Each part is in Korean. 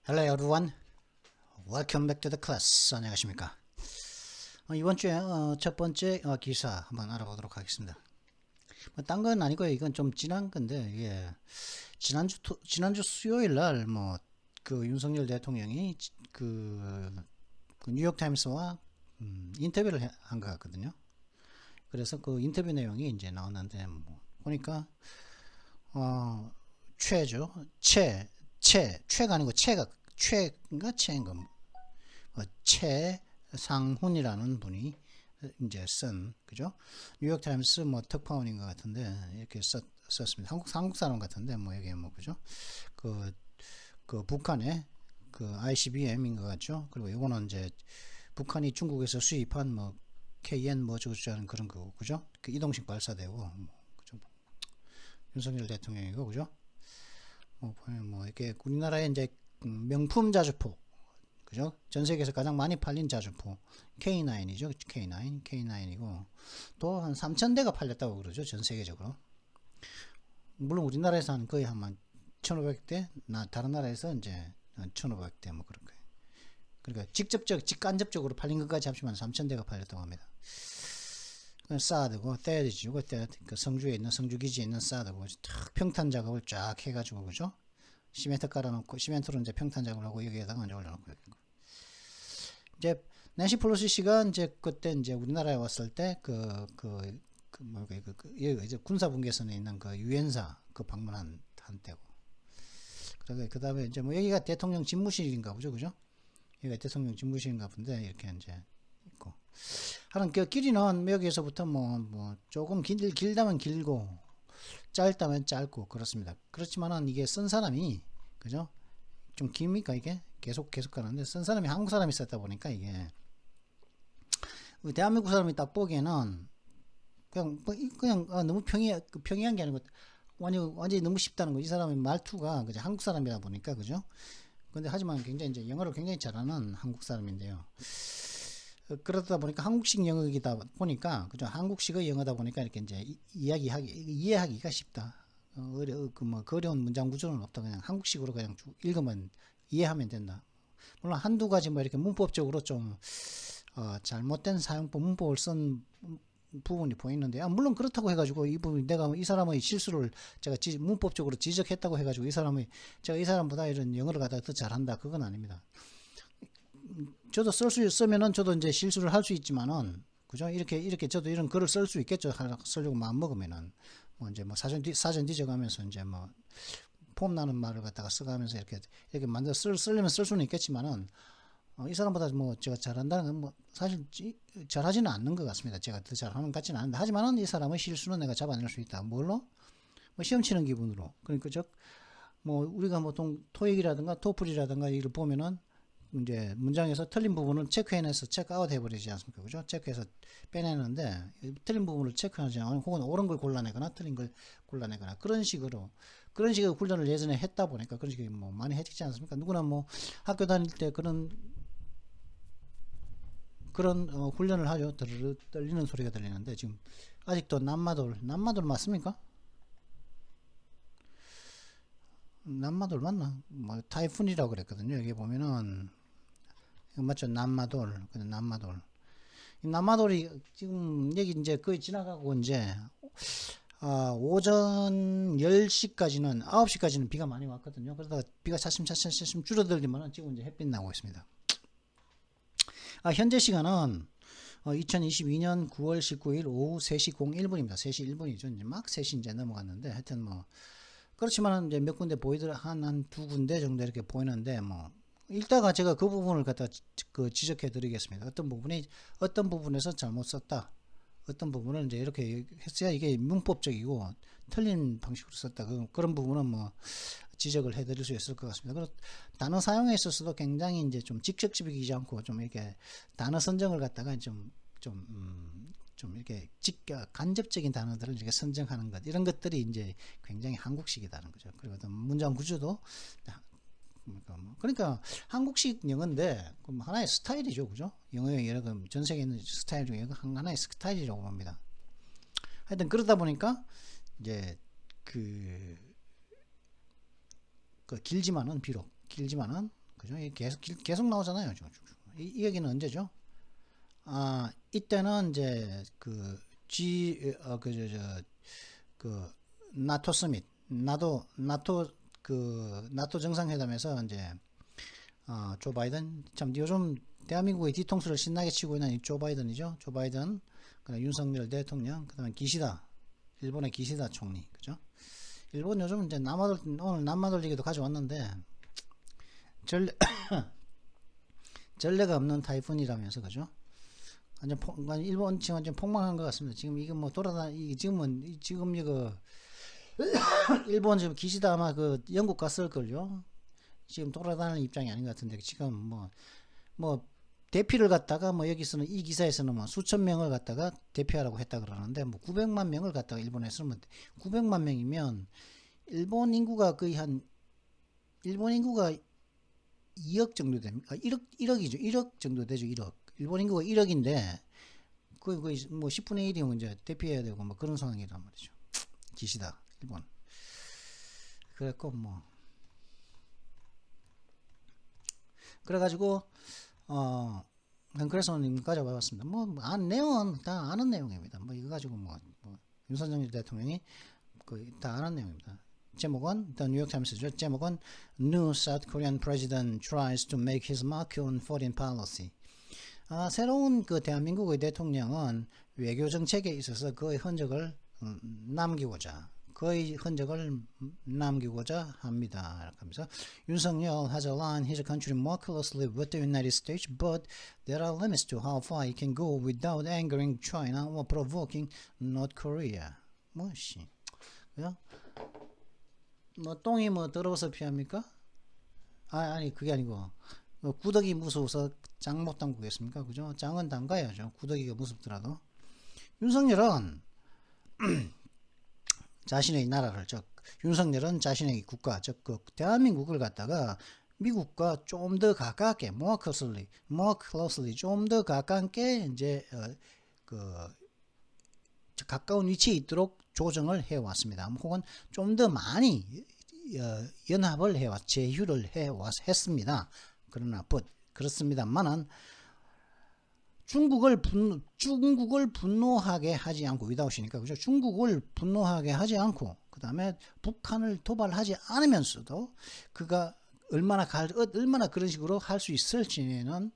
Hello everyone. Welcome back to the class. 안녕하십니까? 이번 주에 첫 번째 기사 한번 알아보도록 하겠습니다. 딴 건 아니고요. 이건 좀 지난 건데, 예. 지난주 수요일 날, 그 윤석열 대통령이 그 뉴욕 타임스와 인터뷰를 한 것 같거든요. 그래서 그 인터뷰 내용이 이제 나왔는데, 보니까, 어, 최죠. 최가 아니고 최인가? 최상훈이라는 분이 이제 쓴, 그죠? 뉴욕 타임스 특파원인 것 같은데 이렇게 썼습니다. 한국 사람 같은데 이게 그죠? 그, 그 북한의 그 ICBM인 것 같죠? 그리고 이거는 이제 북한이 중국에서 수입한 KN 저쩌는 그런 거, 그죠? 그 이동식 발사되고 그죠? 윤석열 대통령이고, 그죠? 보면 이렇게 우리나라의 이제 명품 자주포, 그죠? 전 세계에서 가장 많이 팔린 자주포 K9이죠. K9이고 또 한 3,000대가 팔렸다고 그러죠. 전 세계적으로. 물론 우리나라에서 한 거의 한 1,500대, 다른 나라에서 이제 1,500대 그런 거예요. 그러니까 직간접적으로 팔린 것까지 합치면 3,000대가 팔렸다고 합니다. 사드고 테드지고 그 성주에 있는 성주 기지에 있는 사드고 탁 평탄 작업을 쫙 해가지고, 그죠? 시멘트 깔아놓고 시멘트로 이제 평탄 작업을 하고 여기에다가 이제 올려놓고, 이제 낸시 펠로시 씨가 이제 그때 이제 우리나라에 왔을 때 여기 이제 군사분계선에 있는 그 유엔사 그 방문한 때고. 그 다음에 이제 여기가 대통령 집무실인가 보죠, 그죠? 여기가 대통령 집무실인가 본데 이렇게 이제 있고. 하는 그 길이는 여기에서부터 조금 길다면 길고 짧다면 짧고 그렇습니다. 그렇지만은 이게 쓴 사람이, 그죠? 좀 깁니까 이게? 계속 가는데 쓴 사람이 한국 사람이 썼다 보니까 이게 대한민국 사람이 딱 보기에는 그냥 너무 평이한 게 아니고 완전히 너무 쉽다는 거. 이 사람의 말투가 그죠? 한국 사람이다 보니까, 그죠? 근데 하지만 굉장히 이제 영어를 굉장히 잘하는 한국 사람인데요. 그러다 보니까 한국식 영어이다 보니까, 그죠? 한국식의 영어다 보니까 이렇게 이제 이해하기가 쉽다. 그 어려운 문장 구조는 없다. 그냥 한국식으로 그냥 읽으면 이해하면 된다. 물론 한두 가지 이렇게 문법적으로 좀 잘못된 사용법 문법을 쓴 부분이 보이는데, 물론 그렇다고 해가지고 이 부분 내가 이 사람의 실수를 제가 문법적으로 지적했다고 해가지고 제가 이 사람보다 이런 영어를 갖다 더 잘한다, 그건 아닙니다. 저도 쓰면은 저도 이제 실수를 할 수 있지만은, 그죠? 이렇게 저도 이런 글을 쓸 수 있겠죠. 쓰려고 마음 먹으면은 이제 사전 뒤져가면서 이제 폼 나는 말을 갖다가 써가면서 이렇게 만들어 쓰려면 쓸 수는 있겠지만은, 이 사람보다 제가 잘한다는 건 사실 잘하지는 않는 것 같습니다. 제가 더 잘하는 것 같지는 않은데, 하지만은 이 사람의 실수는 내가 잡아낼 수 있다. 뭘로? 시험 치는 기분으로. 그러니까 우리가 토익이라든가 토플이라든가 이걸 보면은 이제 문장에서 틀린 부분을 체크해내서 체크아웃 해버리지 않습니까? 그죠? 체크해서 빼내는데, 틀린 부분을 체크하지 않고 혹은 옳은 걸 골라내거나 틀린 걸 골라내거나 그런 식으로 훈련을 예전에 했다 보니까 그런 식으로 많이 했지 않습니까? 누구나 학교 다닐 때 그런 훈련을 하죠. 떨리는 소리가 들리는데 지금 아직도 남마돌 맞습니까? 남마돌 맞나? 타이푼이라고 그랬거든요. 여기 보면은 이거 맞죠? 남마돌이 지금 여기 이제 거의 지나가고 이제 오전 10시까지는 9시까지는 비가 많이 왔거든요. 그러다가 비가 차츰 줄어들기만 지금 이제 햇빛 나고 있습니다. 현재 시간은 2022년 9월 19일 오후 3시 01분입니다. 3시 1분이죠. 이제 막 3시 이제 넘어갔는데, 하여튼 그렇지만은 이제 몇 군데 한 두 군데 정도 이렇게 보이는데, 읽다가 제가 그 부분을 갖다 지적해 드리겠습니다. 어떤 부분에서 잘못 썼다. 어떤 부분을 이제 이렇게 했어야 이게 문법적이고 틀린 방식으로 썼다. 그런 부분은 지적을 해드릴 수 있을 것 같습니다. 그리고 단어 사용에 있어서도 굉장히 이제 좀 직접적이지 않고 좀 이렇게 단어 선정을 갖다가 좀 이렇게 간접적인 단어들을 이렇게 선정하는 것, 이런 것들이 이제 굉장히 한국식이라는 거죠. 그리고 문장 구조도 그러니까 한국식 영어인데 하나의 스타일이죠, 그죠? 영어의 전 세계에 있는 스타일 중에 하나의 스타일이라고 봅니다. 하여튼 그러다 보니까 이제 그 길지만은 그죠? 이게 계속 나오잖아요. 이 얘기는 언제죠? 이때는 이제 그 그 나토 서밋, 나토 정상회담에서 이제 조 바이든, 참 요즘 대한민국의 뒤통수를 신나게 치고 있는 조 바이든이죠. 조 바이든, 그다음 윤석열 대통령, 그다음에 기시다, 일본의 기시다 총리, 그죠? 일본 요즘 이제 오늘 남마돌리기도 가져왔는데 전례 전례가 없는 타이푼이라면서, 그죠? 일본 지금 완전 폭망한 것 같습니다. 지금 이거 뭐 지금 이거 일본 지금 기시다 아마 그 영국 갔을 걸요. 지금 돌아다니는 입장이 아닌 것 같은데, 지금 뭐 대피를 갖다가 뭐 여기서는 이 기사에서는 뭐 수천 명을 갖다가 대피하라고 했다 그러는데, 뭐 900만 명을 갖다가 일본에서는 뭐 900만 명이면 일본 인구가 2억 정도 됩니다. 1억이죠. 1억 정도 되죠. 1억. 일본 인구가 1억인데 거의 뭐 10분의 1이면 이제 대피해야 되고 뭐 그런 상황이란 말이죠. 기시다 일본. 그랬고 뭐 그래가지고 그래서 가져와봤습니다. 내용은 다 아는 내용입니다. 뭐 이거 가지고 뭐 윤석열 대통령이 다 아는 내용입니다. 제목은 The New York Times죠. 제목은 New South Korean President Tries to Make His Mark on Foreign Policy. 새로운 그 대한민국의 대통령은 외교 정책에 있어서 그의 흔적을 남기고자 합니다. 이렇게 하면서 윤석열 has aligned his country more closely with the United States, but there are limits to how far he can go without angering China or provoking North Korea. 그죠? 똥이 더러워서 피합니까? 아니 그게 아니고 구더기 무서워서 장 못 담그겠습니까? 그죠? 장은 담가야죠. 구더기가 무섭더라도. 윤석열은 자신의 나라를, 윤석열은 자신의 국가, 대한민국을 갖다가 미국과 좀 더 가깝게, more closely, 좀 더 가깝게 이제 가까운 위치에 있도록 조정을 해왔습니다. 혹은 좀 더 많이 연합을 제휴를 했습니다. 그렇습니다만은 중국을 분노하게 하지 않고, 위다우시니까, 그죠? 중국을 분노하게 하지 않고, 그 다음에 북한을 도발하지 않으면서도 그가 얼마나 그런 식으로 할 수 있을지는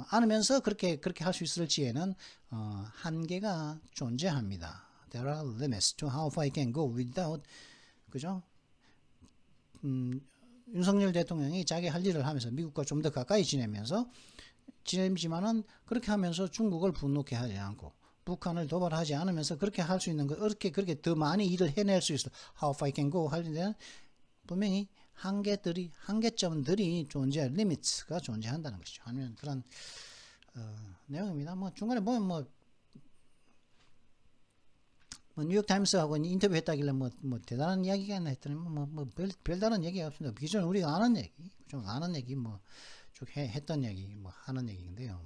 않으면서 그렇게 할 수 있을지에는 한계가 존재합니다. There are limits to how far I can go without, 그죠? 윤석열 대통령이 자기 할 일을 하면서 미국과 좀 더 가까이 지내지만은 그렇게 하면서 중국을 분노케 하지 않고 북한을 도발하지 않으면서 그렇게 할 수 있는 거, 그렇게 더 많이 일을 해낼 수 있어. How far I can go 할 때는 분명히 한계점들이 리미트가 존재한다는 것이죠. 하면 그런 내용입니다. 중간에 보면 뉴욕 타임스하고 인터뷰했다길래 대단한 이야기가 있나 했더니 별다른 얘기가 없습니다. 기존 우리가 아는 얘기, 좀 아는 얘기 쭉 했던 얘기 하는 얘기인데요.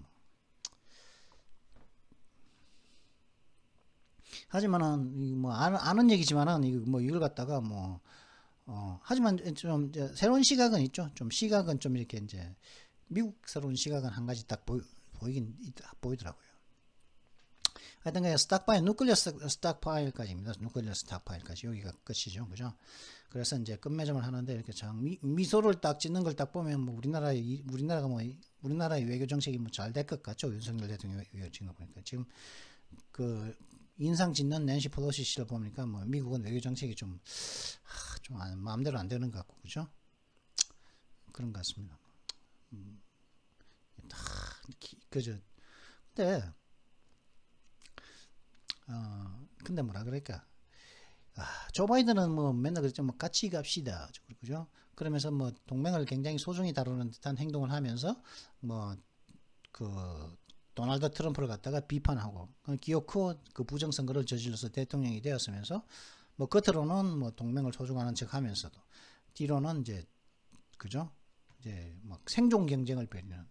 하지만은 아는 얘기지만은 이걸 갖다가 하지만 좀 새로운 시각은 있죠. 시각은 좀 이렇게 이제 미국스러운 시각은 한 가지 딱 보이더라고요. 하여튼 누클리어 스탁파일까지입니다. 누클리어 스탁파일까지 여기가 끝이죠, 그죠? 그래서 이제 끝맺음을 하는데 이렇게 미소를 딱 짓는 걸 딱 보면 우리나라의 외교 정책이 잘 될 것 같죠. 윤석열 대통령 외교 정책 보니까 지금 인상 짓는 낸시 펠로시 씨를 보니까 미국은 외교 정책이 좀 마음대로 안 되는 것 같고, 그죠? 그런 것 같습니다. 그죠? 근데 뭐라 그럴까? 조 바이든은 맨날 그랬죠. 같이 갑시다. 그죠? 그러면서 동맹을 굉장히 소중히 다루는 듯한 행동을 하면서 도널드 트럼프를 갖다가 비판하고, 기어코 부정선거를 저질러서 대통령이 되었으면서 겉으로는 동맹을 소중하는 척 하면서도 뒤로는 이제, 그죠? 이제 생존 경쟁을 벌이는,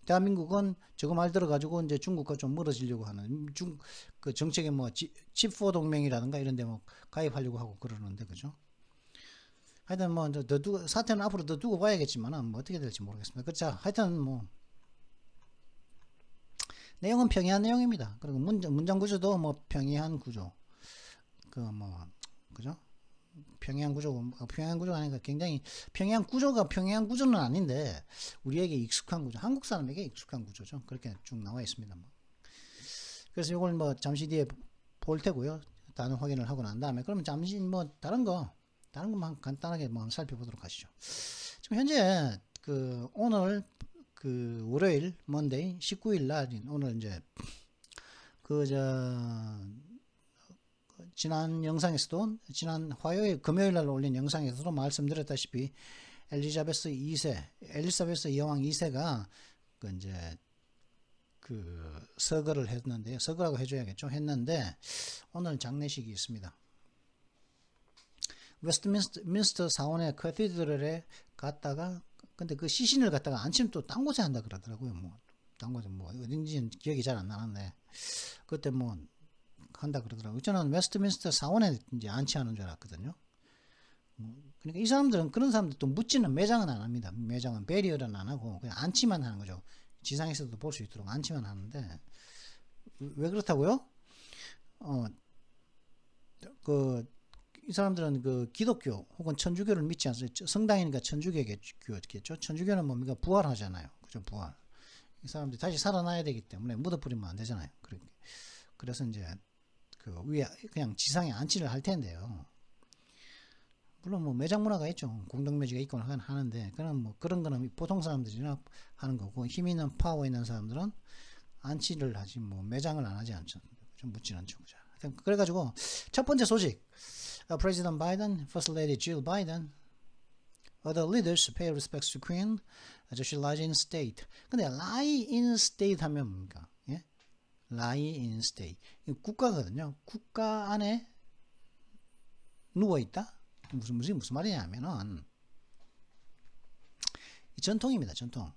대한민국은 저거 말 들어가지고 이제 중국과 좀 멀어지려고 하는 그 정책에 칩4 동맹이라든가 이런 데 가입하려고 하고 그러는데, 그죠? 하여튼 뭐 더 두고 사태는 앞으로 더 두고 봐야겠지만은 뭐 어떻게 될지 모르겠습니다. 그렇죠. 하여튼 뭐 내용은 평이한 내용입니다. 그리고 문장 구조도 뭐 평이한 구조. 그 뭐 그죠? 평이한 구조고 평이한 구조가 아니니까 굉장히 평이한 구조가 평이한 구조는 아닌데 우리에게 익숙한 구조, 한국 사람에게 익숙한 구조죠. 그렇게 쭉 나와 있습니다. 뭐. 그래서 이걸 뭐 잠시 뒤에 볼 테고요. 단어 확인을 하고 난 다음에 그러면 잠시 뭐 다른 것만 간단하게 뭐 살펴보도록 하시죠. 지금 현재 그 오늘 그 월요일 먼데이 19일 날인 오늘 이제 그저 지난 영상에서도 지난 화요일 금요일 날 올린 영상에서도 말씀드렸다시피 엘리자베스 여왕 2세가 그 이제 그 서거를 했는데 서거라고 해줘야겠죠. 했는데 오늘 장례식이 있습니다. 웨스트민스터 사원의 캐티드럴에 갔다가 근데 그 시신을 갖다가 안치면 또 딴 곳에 한다 그러더라고요. 뭐 딴 곳에 뭐 어딘지 기억이 잘 안 나는데 그때 뭐 한다 그러더라고요. 저는 웨스트민스터 사원에 이제 안치하는 줄 알았거든요. 그러니까 이 사람들은 그런 사람들 또 묻지는 매장은 안 합니다. 매장은 베리어는 안 하고 그냥 안치만 하는 거죠. 지상에서도 볼 수 있도록 안치만 하는데 왜 그렇다고요? 이 사람들은 그 기독교 혹은 천주교를 믿지 않습니다. 성당이니까 천주교겠죠. 천주교는 뭡니까? 부활하잖아요. 그죠? 부활. 이 사람들이 다시 살아나야 되기 때문에 묻어버리면 안 되잖아요. 그래서 이제 그 위에 그냥 지상에 안치를 할 텐데요. 물론 뭐 매장 문화가 있죠. 공동묘지가 있거나 하는데 그런 뭐 그런 거는 보통 사람들이나 하는 거고 힘 있는 파워 있는 사람들은 안치를 하지 뭐 매장을 안 하지 않죠. 좀 묻지는 않죠. 그래가지고 첫 번째 소식, President Biden, First Lady Jill Biden, other leaders pay respects to Queen as she lies in state. 근데 lie in state 하면 뭡니까? 예? lie in state. 국가거든요. 국가 안에 누워 있다. 무슨 말이냐면은 전통입니다. 전통.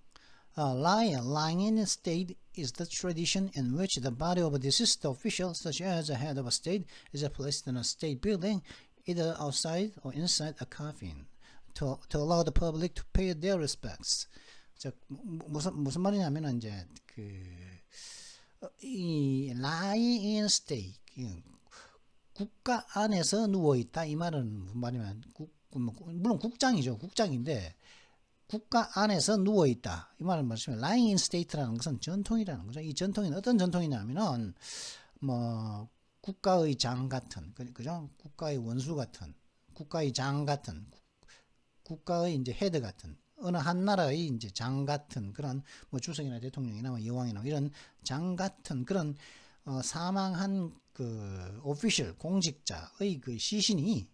Lying in state is the tradition in which the body of a deceased official, such as the head of a state, is placed in a state building, either outside or inside a coffin, to allow the public to pay their respects. 무슨 말이냐면은 이제 이 lie in state 국가 안에서 누워 있다 이 말은 무슨 말이냐면 물론 국장인데 국가 안에서 누워 있다 이 말을 말씀하시면 lying in state라는 것은 전통이라는 거죠. 이 전통이 어떤 전통이냐면은 뭐 국가의 장 같은 그죠? 국가의 원수 같은 국가의 장 같은 국가의 이제 헤드 같은 어느 한 나라의 이제 장 같은 그런 뭐 주석이나 대통령이나 뭐 여왕이나 이런 장 같은 그런 사망한 그 오피셜 공직자의 그 시신이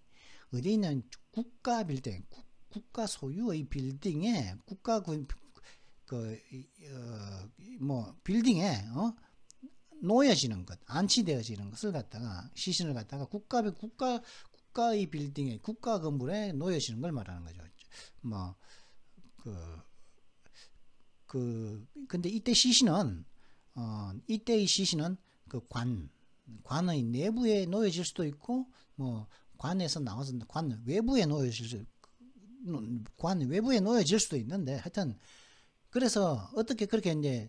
어디 있는 국가 빌딩 국가 소유의 빌딩에 국가 뭐 빌딩에 놓여지는 것 안치되어지는 것을 갖다가 시신을 갖다가 국가의 빌딩에 국가 건물에 놓여지는 걸 말하는 거죠. 뭐 근데 이때의 시신은 그 관의 내부에 놓여질 수도 있고 뭐 관에서 나와서 관 외부에 놓여질 수도 있는데 하여튼 그래서 어떻게 그렇게 이제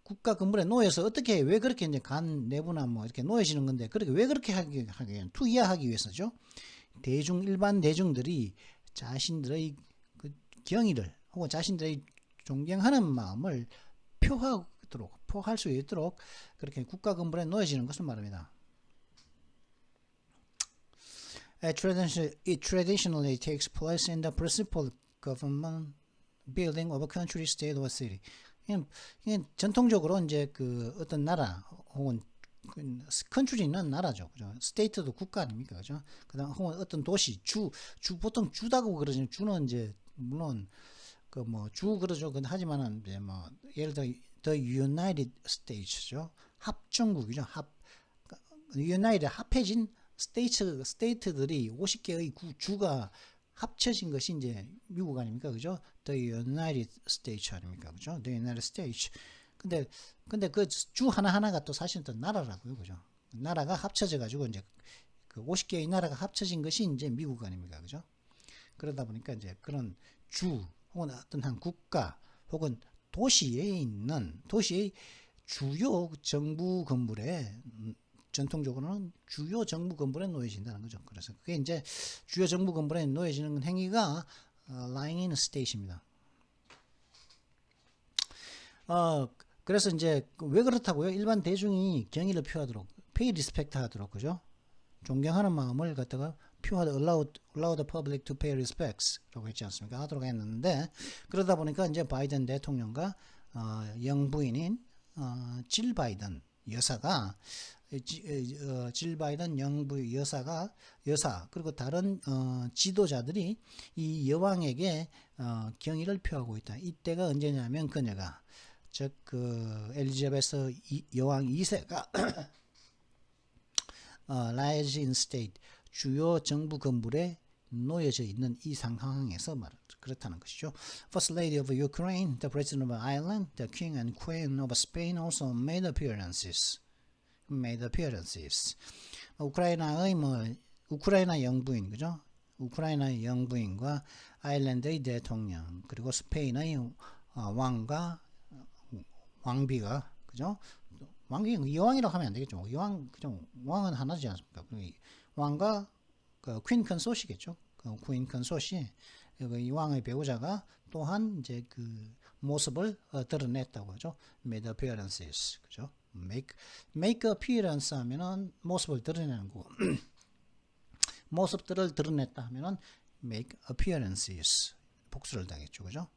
국가 건물에 놓여서 어떻게 왜 그렇게 이제 관 내부나 뭐 이렇게 놓여지는 건데 그렇게 왜 그렇게 하기 투이하기 위해서죠. 일반 대중들이 자신들의 그 경의를 혹은 자신들의 존경하는 마음을 표할 수 있도록 그렇게 국가 건물에 놓여지는 것을 말합니다. It traditionally takes place in the principal government building of a country, state, or city. 이게 전통적으로 이제 그 어떤 나라 혹은 컨트리는 나라죠, 그죠? 스테이트도 국가 아닙니까, 그죠? 그다음 혹은 어떤 도시, 보통 주다고 그러죠. 주는 이제 물론 그 뭐 주 그러죠. 근데 하지만은 이제 뭐 예를 들어 The United States죠. 합중국이죠. United 합해진 스테이트들이 50개의 주가 합쳐진 것이 이제 미국 아닙니까? 그죠? The United States 아닙니까? 그죠? The United States. 근데 그 주 하나하나가 또 사실은 또 나라라고요. 그죠? 나라가 합쳐져 가지고 이제 그 50개의 나라가 합쳐진 것이 이제 미국 아닙니까? 그죠? 그러다 보니까 이제 그런 주 혹은 어떤 한 국가 혹은 도시에 있는 도시의 주요 정부 건물에 전통적으로는 주요 정부 건물에 놓여진다는 거죠. 그래서 그게 이제 주요 정부 건물에 놓여지는 행위가 lying in state입니다. 그래서 이제 왜 그렇다고요? 일반 대중이 경의를 표하도록, pay respect 하도록, 그죠? 존경하는 마음을 갖다가 표하다, allow the public to pay respects라고 했지 않습니까? 하도록 했는데, 그러다 보니까 이제 바이든 대통령과 영부인인 질 바이든 여사가 질 바이든 여사 그리고 다른 지도자들이 이 여왕에게 경의를 표하고 있다. 이때가 언제냐면 그녀가 즉 그 엘리자베스 여왕 2세가 lies in state 주요 정부 건물에 놓여져 있는 이 상황에서 그렇다는 것이죠. First Lady of Ukraine, the President of Ireland, the King and Queen of Spain also made appearances. 우크라이나의 우크라이나 영부인 그죠? 우크라이나 영부인과 아일랜드의 대통령 그리고 스페인의 왕과 왕비가 그죠? 왕비 여왕이라고 하면 안 되겠죠. 여왕 그죠? 왕은 하나지 않습니까? 왕과 그 퀸 컨소시겠죠. 그 퀸 컨소시 이 왕의 배우자가 또한 이제 그 모습을 드러냈다고 하죠. made appearances 그죠? make appearance 하면은 모습을 드러내는 거고 모습들을 드러냈다 하면은 make appearances 복수를 당했죠. 그죠?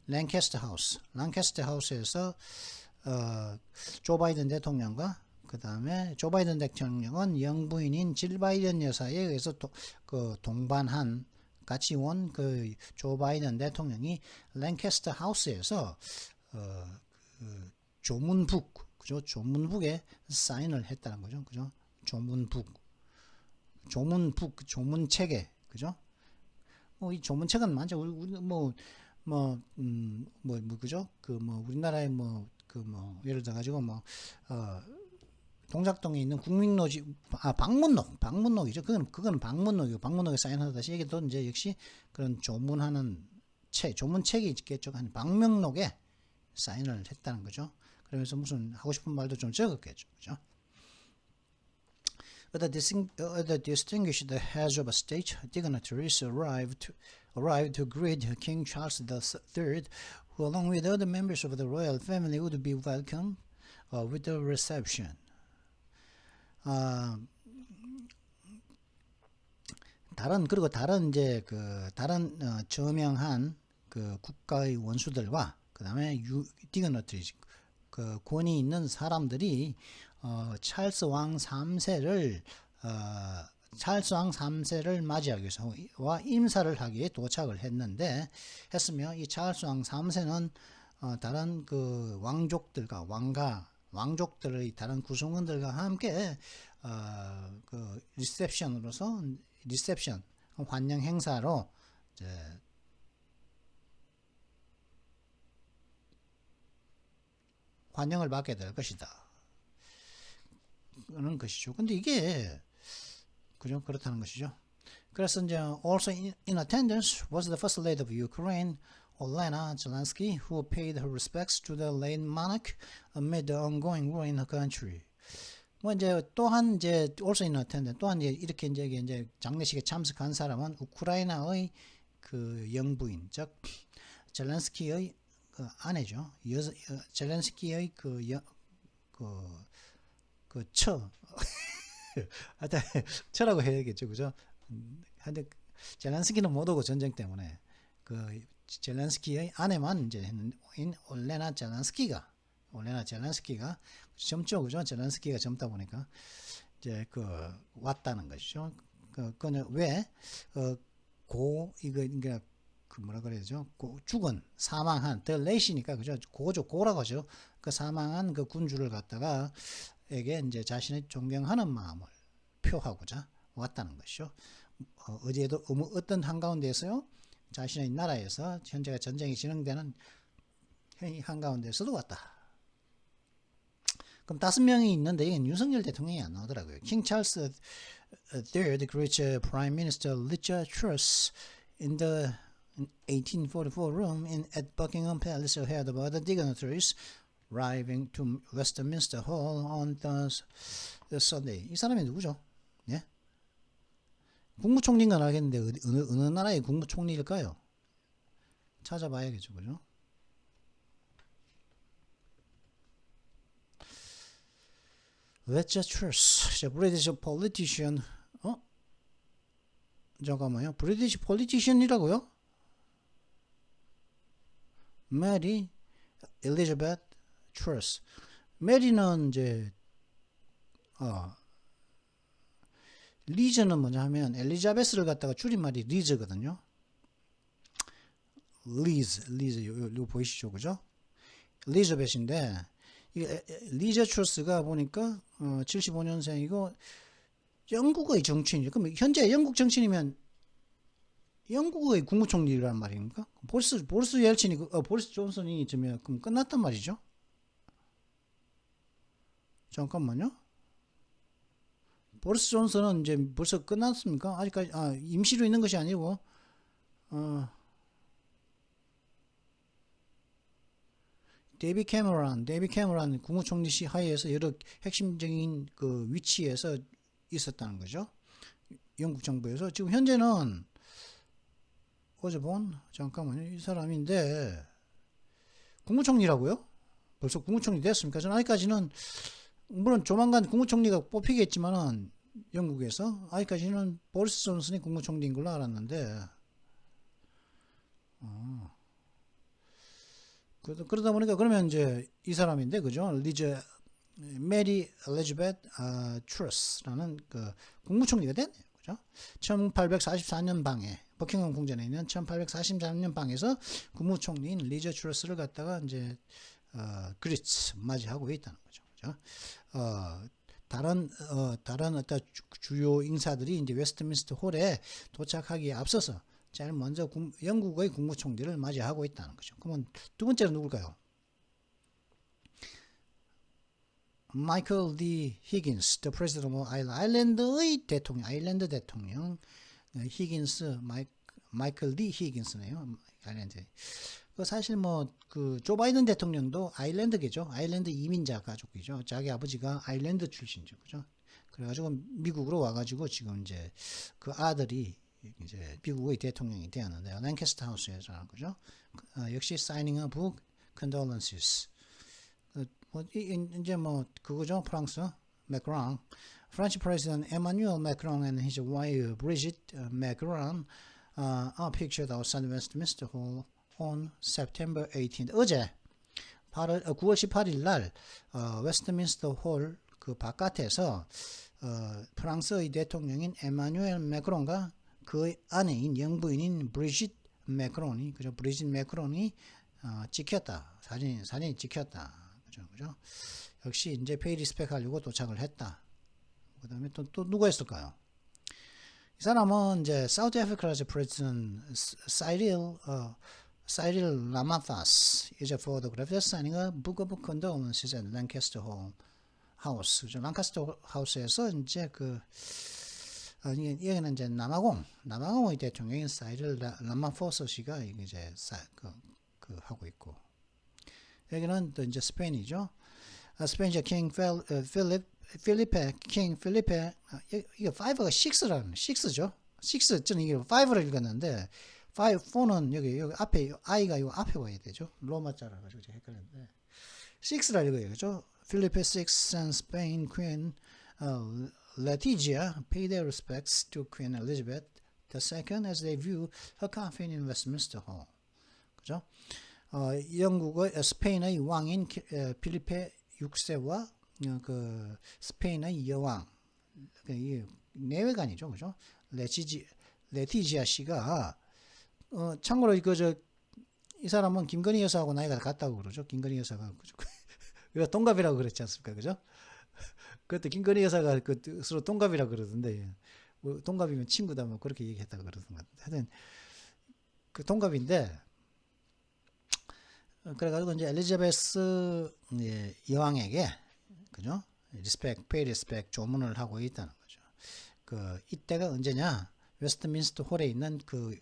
랭캐스터 하우스에서 조 바이든 대통령과 그 다음에 조 바이든 대통령은 영부인인 질 바이든 여사에 의해서 동반한 같이 온 그 조 바이든 대통령이 랭캐스터 하우스에서 그 그죠? 조문북에 사인을 했다는 거죠. 그죠? 조문책에 그죠? 이 조문책은 만져 우리 그죠? 우리나라에 예를 들어 가지고 동작동에 있는 국민노지 방문록이죠. 그건 방문록이고 방문록에 사인하듯이 이게도 이제 역시 그런 조문하는 조문책이 있겠죠. 한 방명록에 사인을 했다는 거죠. 그러면서 무슨 하고 싶은 말도 좀 적었겠죠. 그죠? The distinguished heads of state dignitaries arrived to greet King Charles III, who along with other members of the royal family would be welcomed with a reception. 다른 이제 다른 저명한 그 국가의 원수들과 그다음에 디그너트리 그 권위 있는 사람들이 찰스 왕 3세를 맞이하기 위해서 임사를 하기 위해 도착을 했으며 이 찰스 왕 3세는 다른 그 왕족들의 다른 구성원들과 함께 그 리셉션 환영 행사로 이제 환영을 받게 될 것이다. 그런 것이죠. 근데 이게 그죠? 그렇다는 것이죠. 그래서 이제 also in attendance was the first lady of Ukraine, Olena Zelensky, who paid her respects to the late monarch amid the ongoing war in her country. 이제 또한 이제 also in attendance 또한 이렇게 이제 장례식에 참석한 사람은 우크라이나의 그 영부인 즉 젤렌스키의 그 아내죠. 젤렌스키의 하여튼 처라고 해야겠죠, 그죠? 근데 젤렌스키는 못 오고 전쟁 때문에 그 젤렌스키의 아내만 이제 올레나 젤렌스키가 젊죠, 그죠? 젤렌스키가 젊다 보니까 이제 왔다는 것이죠. 그는 왜 이거 그 뭐라 그래야죠? 죽은 사망한 the late이니까 그죠? 고라고 하죠. 그 사망한 그 군주를 갖다가 에게 이제 자신의 존경하는 마음을 표하고자 왔다는 것이죠. 어디에도 어떤 한가운데에서요. 자신의 나라에서 현재가 전쟁이 진행되는 한가운데에서도 왔다. 그럼 5명이 있는데 이건 윤석열 대통령이 안 나오더라고요. 킹 찰스 III greets Prime Minister Liz Truss in the 1844 room at Buckingham Palace ahead of other dignitaries arriving to Westminster Hall on the Sunday. 이 사람이 누구죠? 예? 국무총리인 건 알겠는데 어느 나라의 국무총리일까요? 찾아봐야겠죠, 그죠? Liz Truss, British politician. 잠깐만요. 브리티시 폴리티션이라고요? 메리 엘리자베트 트러스. 메리는 이제 리즈는 뭐냐 하면 엘리자베스를 갖다가 줄임말이 리즈거든요. 리즈 요 보이시죠, 그죠? 엘리자베스인데 리즈 트러스가 보니까 75년생이고 영국의 정치인이죠. 그럼 현재 영국 정치인이면 영국의 국무총리란 말입니까? 보리스 옐친이 보리스 존슨이 그럼 끝났단 말이죠. 잠깐만요. 보리스 존슨은 이제 벌써 끝났습니까? 아직까지 임시로 있는 것이 아니고 데이비 캐머런 국무총리 하에서 여러 핵심적인 그 위치에서 있었다는 거죠. 영국 정부에서 지금 현재는 어제 본 잠깐만요. 이 사람인데 국무총리라고요? 벌써 국무총리 됐습니까? 저는 아직까지는 물론 조만간 국무총리가 뽑히겠지만은 영국에서 아직까지는 보리스 존슨이 국무총리인 걸로 알았는데 그러다 보니까 그러면 이제 이 사람인데 그죠? 메리 엘리자베트 트러스라는 그 국무총리가 됐네요. 그죠? 1844년 방에 버킹엄 궁전에 있는 1843년 방에서 국무총리인 리즈 트러스를 갖다가 이제 그리츠 맞이하고 있다는 거죠. 그죠? 다른 어떤 주요 인사들이 이제 웨스트민스터 홀에 도착하기에 앞서서 제일 먼저 영국의 국무총리를 맞이하고 있다는 거죠. 그러면 두 번째는 누굴까요? 마이클 D. 히긴스, the president of 아일랜드의 대통령, 아일랜드 대통령 히긴스, 마이클 D. 히긴스네요. 아일랜드. 사실 그 조 바이든 대통령도 아일랜드계죠. 아일랜드 이민자 가족이죠. 자기 아버지가 아일랜드 출신이죠, 그죠? 그래가지고 미국으로 와가지고 지금 이제 그 아들이 이제 미국의 대통령이 되었는데요. 랭캐스터 하우스에서 하는 거죠. 역시 signing a book, condolences. 이제 그거죠. 프랑스 매크롱, French President Emmanuel Macron and his wife Brigitte Macron are pictured outside Westminster Hall on September 18th. 어제 9월 18일 날 웨스트민스터 홀 그 바깥에서 프랑스의 대통령인 에마뉴엘 매크론과 그 아내인 영부인인 브리짓 매크론이 그죠? 브리짓 매크론이 찍혔다. 사진이 찍혔다. 그죠? 역시 이제 페이 리스펙 하려고 도착을 했다. 그 다음에 또 누가 있을까요? 이 사람은 이제 사우스 아프리카의 프레지던트 사이릴 라마파스 is photographed signing a book of condolences at Lancaster House. 랑카스터 하우스에서 이제 여기는 이제 남아공의 대통령인 사이릴 라마포스 씨가 이제 하고 있고. 여기는 또 이제 스페인이죠. 스페인의 킹 필리페 이게 5가 6죠. 6 저는 이게 5를 읽었는데 4는 여기 앞에 i가 요 앞에 와야 되죠. 로마자라 가지고 제가 헷갈렸는데 6라 읽어요. 그죠? 필리페 6 and Spain Queen Letizia pay their respects to Queen Elizabeth II as they view her coffin in Westminster Hall. 그죠? 영국의 스페인의 왕인 필리페 6세와 그 스페인의 여왕 내외관이죠, 그죠? 레티지아 씨가 참고로 이 사람은 김건희 여사하고 나이가 같다고 그러죠. 김건희 여사가 우리가 동갑이라고 그랬지 않습니까, 그죠? 그때 김건희 여사가 서로 동갑이라고 그러던데 동갑이면 친구다 뭐 그렇게 얘기했다고 그러던데 하여튼 그 동갑인데. 그래가지고 이제 엘리자베스 여왕에게 그죠? 리스펙, 페이 리스펙 조문을 하고 있다는 거죠. 이때가 언제냐? 웨스트민스터 홀에 있는 그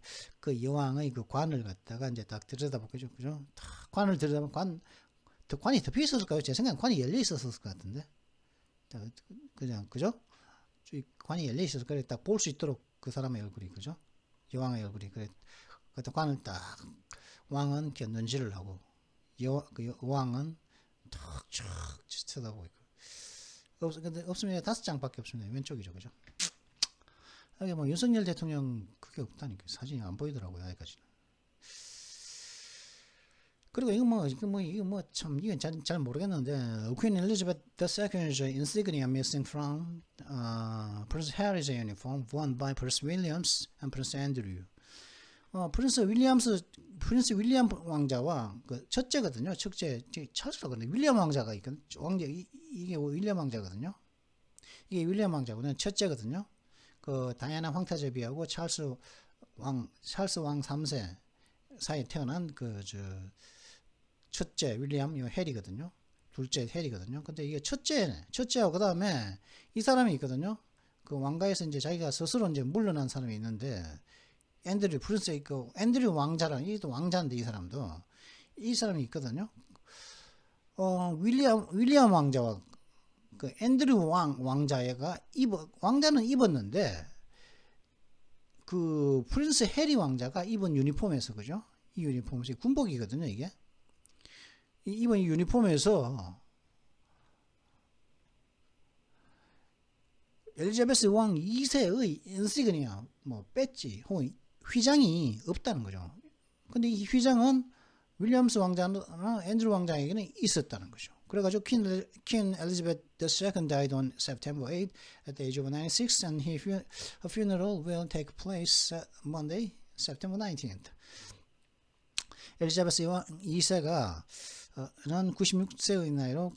여왕의 그 관을 갖다가 이제 딱 들여다보죠. 그죠? 딱 관을 들여다보면 관이 덮여 있었을까요? 제 생각엔 관이 열려 있었을 것 같은데. 그냥, 그죠? 관이 열려 있어서 그래 딱 볼 수 있도록 그 사람의 얼굴이, 그죠? 여왕의 얼굴이. 그래. 그 관을 딱, 왕은 이렇게 눈질을 하고, 왕은 탁쭉 쳐다보고 있고. 근데 없으면 5장밖에 없습니다. 왼쪽이죠, 그죠? 여기 뭐 윤석열 대통령 그게 없다니까 사진이 안 보이더라고요, 여기까지는. 그리고 이거 참 이건 잘 모르겠는데 Queen Elizabeth II's insignia missing from Prince Harry's uniform worn by Prince Williams and Prince Andrew. 프린스 윌리엄 왕자와 그 첫째거든요. 첫째 찰스라고 그러는데 윌리엄 왕자가 있거든. 이게 윌리엄 왕자거든요. 이게 윌리엄 왕자거든요. 첫째거든요. 그 다이애나 황태자비하고 찰스 왕 3세 사이에 태어난 첫째 윌리엄 해리거든요. 둘째 해리거든요. 근데 이게 첫째하고 그다음에 이 사람이 있거든요. 그 왕가에서 이제 자기가 스스로 이제 물러난 사람이 있는데 앤드류 프린스 있고 앤드류 왕자랑 이도 왕자인데 이 사람도 이 사람이 있거든요. 윌리엄 왕자와 그 앤드류 왕자가 왕자는 입었는데 그 프린스 해리 왕자가 입은 유니폼에서 그죠? 이 유니폼이 군복이거든요, 이게. 입은 이 유니폼에서 엘리자베스 왕 2세의 인시그니아 뭐 배지 혹은 휘장이 없다는 거죠. 근데 이 휘장은 윌리엄스 왕자나 앤드루 왕자에게는 있었다는 거죠. 그래가지고 King Elizabeth II died on September 8 at the age of 96 and her funeral will take place Monday, September 19th. 엘리자베스 2세가 는 96세의 나이로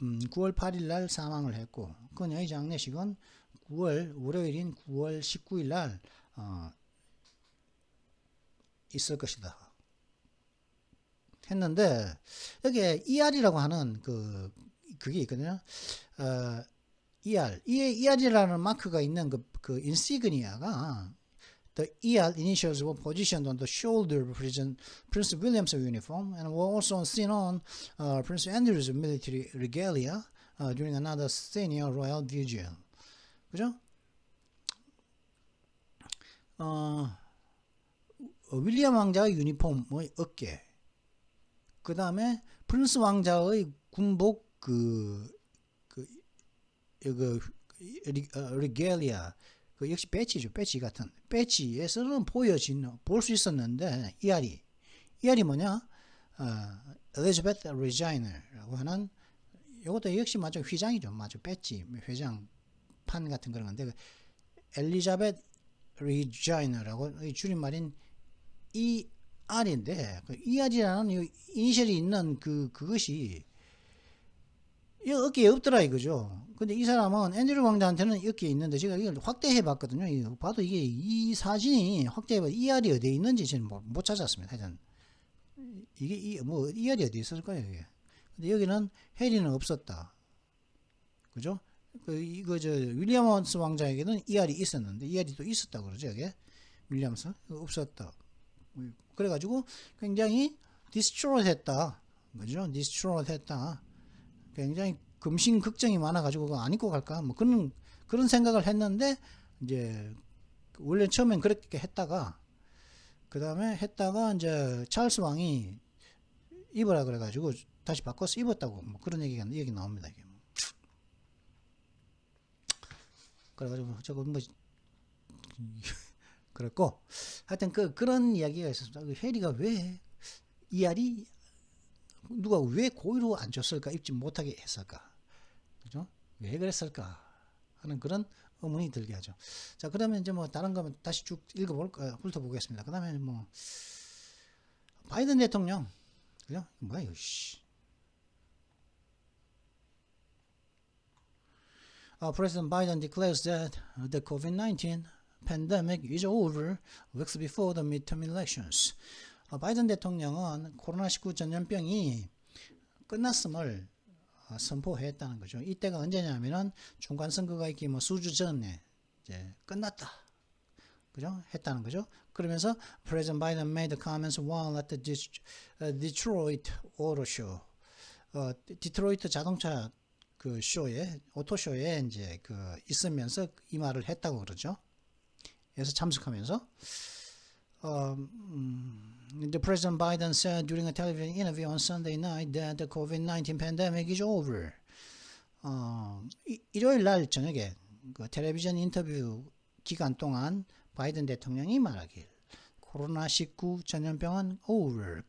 9월 8일 날 사망을 했고 그녀의 장례식은 월요일인 9월 19일 날 있을 것이다 했는데 여기에 ER이라고 하는 그게 있거든요. ER이라는 마크가 있는 그 인시그니아가 The ER initials were positioned on the shoulder of Prince William's uniform and were also seen on Prince Andrew's military regalia during another senior royal vigil. 그죠? 윌리엄 왕자의 유니폼의 어깨, 그 다음에 프린스 왕자의 군복 리겔리아 역시 배지죠. 배지 같은 배지에서는 볼 수 있었는데 ER이 뭐냐? 엘리자베트 리자이너라고 하는 이것도 역시 마저 휘장이죠. 마저 배지 회장 판 같은 그런 건데 엘리자베트 리자이너라고 줄임말인 ER인데 그 ER이라는 이니셜이 있는 그것이 이 어깨에 없더라 이거죠. 근데 이 사람은 앤드류 왕자한테는 어깨에 있는데 제가 이걸 확대해 봤거든요. 봐도 이게 이 사진이 확대해 봐 ER이 어디에 있는지 저는 못 찾았습니다. 하여튼 이게 ER이 어디에 있을 거예요, 이게. 근데 여기는 해리는 없었다. 그죠? 윌리엄스 왕자에게는 ER이 있었는데 ER이 또 있었다 그러죠, 이게. 윌리엄스 없었다. 그래가지고 굉장히 디스트로이드 했다. 그죠? 디스트로이드 했다. 굉장히 금신 걱정이 많아가지고 그거 안 입고 갈까? 뭐 그런 생각을 했는데 이제 원래 처음엔 그렇게 했다가 그 다음에 이제 찰스 왕이 입으라 그래가지고 다시 바꿔서 입었다고 뭐 그런 얘기 나옵니다. 이게. 그래가지고 저거 뭐 그랬고 하여튼 그런 이야기가 있었습니다. 해리가 왜 ER이 누가 왜 고의로 안 줬을까? 입지 못하게 했을까? 그죠? 왜 그랬을까? 하는 그런 의문이 들게 하죠. 자, 그러면 이제 뭐 다른 거 다시 쭉 훑어보겠습니다. 그 다음에 뭐 바이든 대통령, 그죠? 뭐야 이거? President Biden declares that the COVID-19 pandemic is over weeks before the midterm elections. 바이든 대통령은 코로나19 전염병이 끝났음을 선포했다는 거죠. 이때가 언제냐면은 중간 선거가 있기 뭐 수주 전에 이제 끝났다. 그죠? 했다는 거죠. 그러면서 President Biden made the comments while at the Detroit Auto Show. 디트로이트 자동차 그 쇼에 오토쇼에 이제 그 있으면서 이 말을 했다고 그러죠. 그래서 참석하면서 the President Biden said during a television interview on Sunday night that the COVID-19 pandemic is over. 일요일 날 저녁에 그 텔레비전 인터뷰 기간 동안 바이든 대통령이 말하길 코로나19 전염병은 over,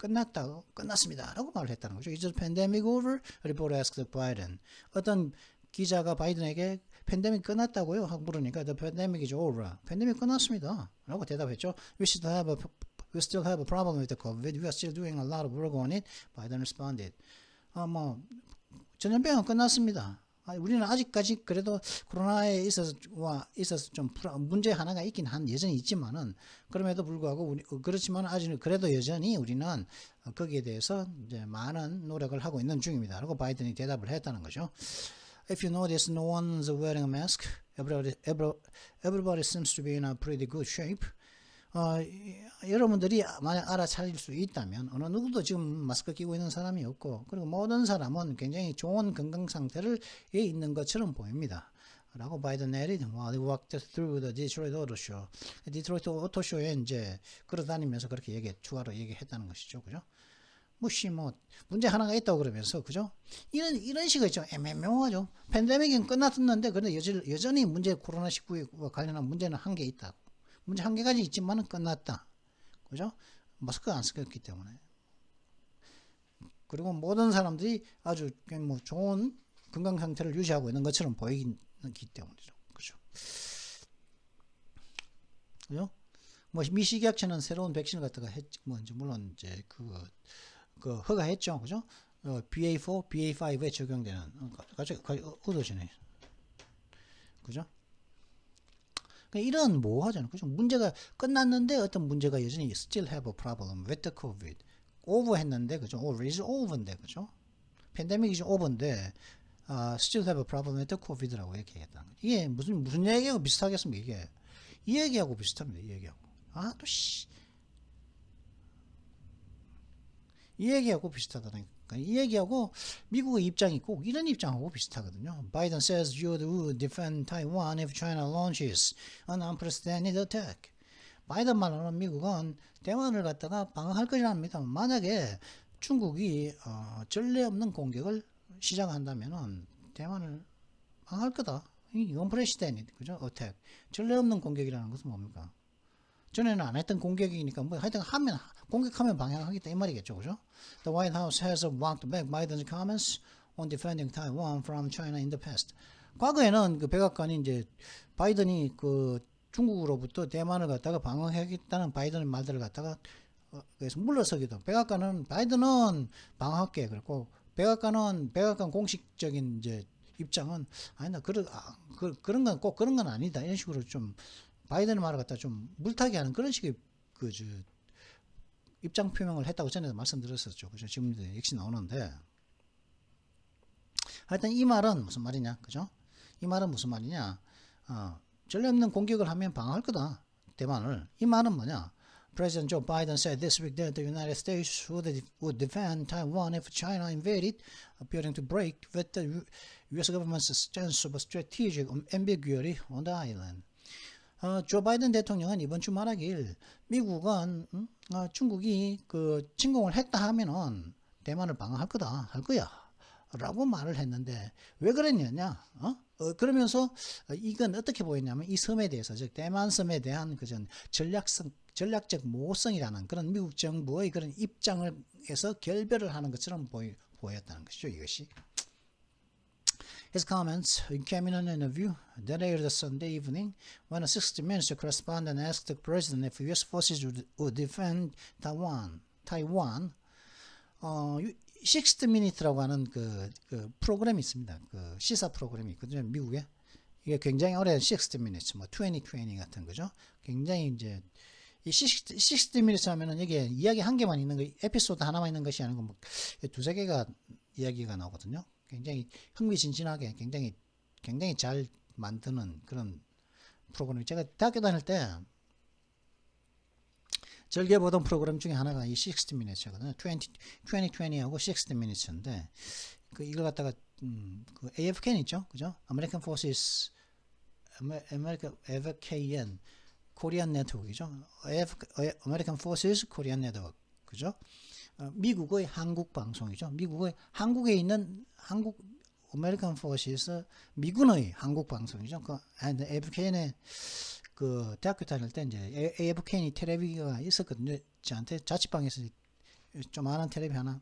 끝났습니다. 라고 말을 했다는 거죠. Is the pandemic over? Reporter asked Biden. 어떤 기자가 바이든에게 팬데믹 끝났다고요? 하고 물으니까 the pandemic is over. 팬데믹 끝났습니다. 라고 대답했죠. We still have a problem with the COVID. We are still doing a lot of work on it. Biden responded. 전염병은 끝났습니다. 우리는 아직까지 그래도 코로나에 있어서 좀 문제 하나가 여전히 있지만은 그럼에도 불구하고 그렇지만 아직은 그래도 여전히 우리는 거기에 대해서 이제 많은 노력을 하고 있는 중입니다. 라고 바이든이 대답을 했다는 거죠. If you notice, no one's wearing a mask. Everybody seems to be in a pretty good shape. 여러분들이 만약 알아차릴 수 있다면 어느 누구도 지금 마스크 끼고 있는 사람이 없고 그리고 모든 사람은 굉장히 좋은 건강 상태에 있는 것처럼 보입니다. 라고 바이든 내리 while he walked through the Detroit Auto Show. 디트로이트 오토쇼에 이제 걸어다니면서 그렇게 추가로 얘기했다는 것이죠. 그죠? 문제 하나가 있다고 그러면서, 그죠? 이런 식의 있죠. 애매모호하죠. 팬데믹은 끝났었는데, 그런데 여전히 코로나19와 관련한 문제는 한 개 있다고. 문제 한 개까지 있지만은 끝났다. 그죠? 마스크 안 쓰기 때문에. 그리고 모든 사람들이 아주 좋은 건강 상태를 유지하고 있는 것처럼 보이기 때문이죠. 그죠? 그죠? 미식약처는 새로운 백신을 갖다가 물론 이제 그 허가했죠. 그죠? BA4, BA5에 적용되는 갑자기 얻어지네. 그죠? 이런 모호하잖아요. 그죠? 문제가 끝났는데 어떤 문제가 여전히 still have a problem with the COVID. over 했는데, 그죠? over is over인데, 그죠? pandemic is over인데, still have a problem with the COVID라고 이렇게 했다는 거죠. 이게 무슨 얘기하고 비슷하겠습니까? 이게 이 얘기하고 비슷합니다. 이 얘기하고. 이 얘기하고 비슷하다니까. 이 얘기하고 미국의 입장이 꼭 이런 입장하고 비슷하거든요. Biden says you would defend Taiwan if China launches an unprecedented attack. 바이든 말로는 미국은 대만을 갖다가 방어할 것이랍니다. 만약에 중국이 전례 없는 공격을 시작한다면은 대만을 방어할 거다. 이 unprecedented, 그죠? attack. 전례 없는 공격이라는 것은 뭡니까? 전에는 안 했던 공격이니까 하여튼 공격하면 방향하겠다 이 말이겠죠, 그죠? The White House has walked back Biden's comments on defending Taiwan from China in the past. 과거에는 그 백악관이 이제 바이든이 그 중국으로부터 대만을 갖다가 방어하겠다는 바이든의 말들을 갖다가 그래서 물러서기도. 백악관은 바이든은 방어할게 그랬고 백악관 공식적인 이제 입장은 아니다 그런 건 꼭 그런 건 아니다 이런 식으로 좀. 바이든의 말을 갖다 좀 물타기 하는 그런 식의 입장 표명을 했다고 전에도 말씀드렸었죠. 그죠? 지금도 역시 나오는데. 하여튼 이 말은 무슨 말이냐? 그죠? 이 말은 무슨 말이냐? 전례 없는 공격을 하면 방어할 거다. 대만을. 이 말은 뭐냐? President Joe Biden said this week that the United States would defend Taiwan if China invaded, appearing to break with the U.S. government's stance of strategic ambiguity on the island. 조 바이든 대통령은 이번 주 말하길 미국은 중국이 그 침공을 했다 하면은 대만을 방어할 거야 라고 말을 했는데 왜 그랬느냐? 그러면서 이건 어떻게 보였냐면 이 섬에 대해서 즉 대만 섬에 대한 그전 전략적 모호성이라는 그런 미국 정부의 그런 입장에서 결별을 하는 것처럼 보였다는 것이죠. 이것이. His comments came in an interview that aired Sunday evening when a 60 Minutes correspondent asked the president if U.S. forces would defend Taiwan. 60 Minutes라고 하는 그 프로그램이 있습니다. 그 시사 프로그램이 있거든요. 미국에. 이게 굉장히 오래된 60 Minutes, 2020 같은 거죠. 굉장히 이제 이 60 Minutes 하면은 여기에 이야기 한 개만 있는 거, 에피소드 하나만 있는 것이 아니고 두세 개가 이야기가 나오거든요. 굉장히 흥미진진하게 굉장히 잘 만드는 그런 프로그램. 제가 대학교 다닐 때 즐겨 보던 프로그램 중에 하나가 이 60 Minutes거든요. 2020하고 60 Minutes인데 그 이걸 갖다가 그 AFKN 있죠, 그죠? American Forces, AFKN 코리안 네트워크이죠. American Forces Korean Network, 그죠? 미국의 한국 방송이죠. 미국의 한국에 있는 American Forces 미군의 한국 방송이죠. 그 AFKN의 그 대학교 다닐 때 이제 AFKN이 텔레비가 있었거든요. 저한테 자취방에서 조그마한 텔레비 하나